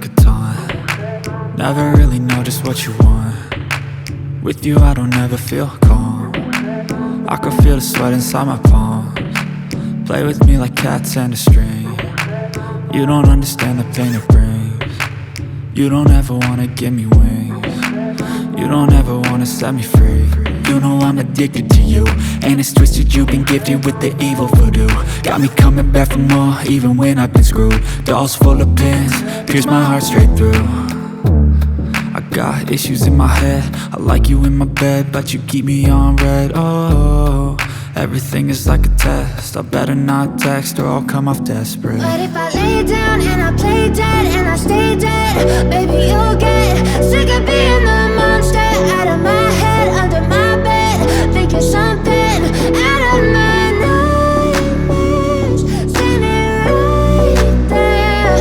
a taunt. Never really know just what you want. With you I don't ever feel calm. I can feel the sweat inside my palms. Play with me like cats and a string. You don't understand the pain it brings. You don't ever wanna give me wings. You don't ever wanna set me free. You know I'm addicted to you, and it's twisted, you've been gifted with the evil voodoo. Got me coming back for more, even when I've been screwed. Dolls full of pins, pierce my heart straight through. I got issues in my head, I like you in my bed, but you keep me on red. Oh, everything is like a test, I better not text or I'll come off desperate. But if I lay down and I play dead and I stay dead, baby you'll get sick of being the monster out of my head, under my bed, thinking something out of my nightmares, standing right there.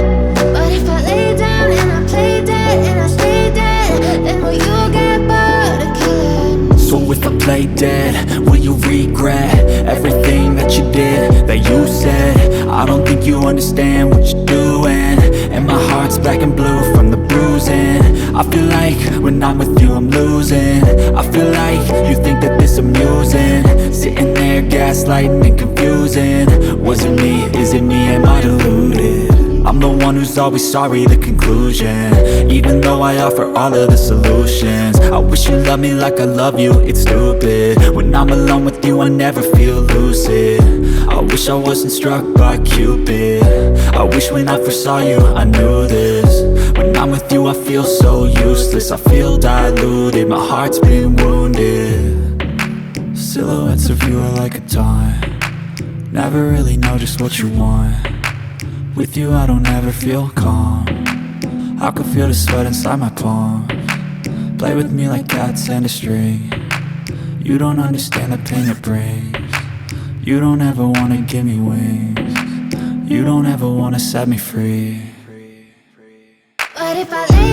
But if I lay down and I play dead and I stay dead, then will you get bored of killing? So if I play dead, will you regret everything that you did, that you said? I don't think you understand what you're doing, and my heart's black and blue from the bruising. I feel like when I'm with you I'm losing. I feel like you think that this amusing, sitting there gaslighting and confusing. Was it me? Is it me? Am I deluded? I'm the one who's always sorry, the conclusion, even though I offer all of the solutions. I wish you loved me like I love you, it's stupid. When I'm alone with you I never feel lucid. I wish I wasn't struck by Cupid. I wish when I first saw you I knew this. When I'm with you I feel so useless, I feel diluted, my heart's been wounded. Silhouettes of you are like a taunt. Never really know just what you want. With you I don't ever feel calm. I can feel the sweat inside my palms. Play with me like cats and a string. You don't understand the pain it brings. You don't ever wanna give me wings. You don't ever wanna set me free. But if I lay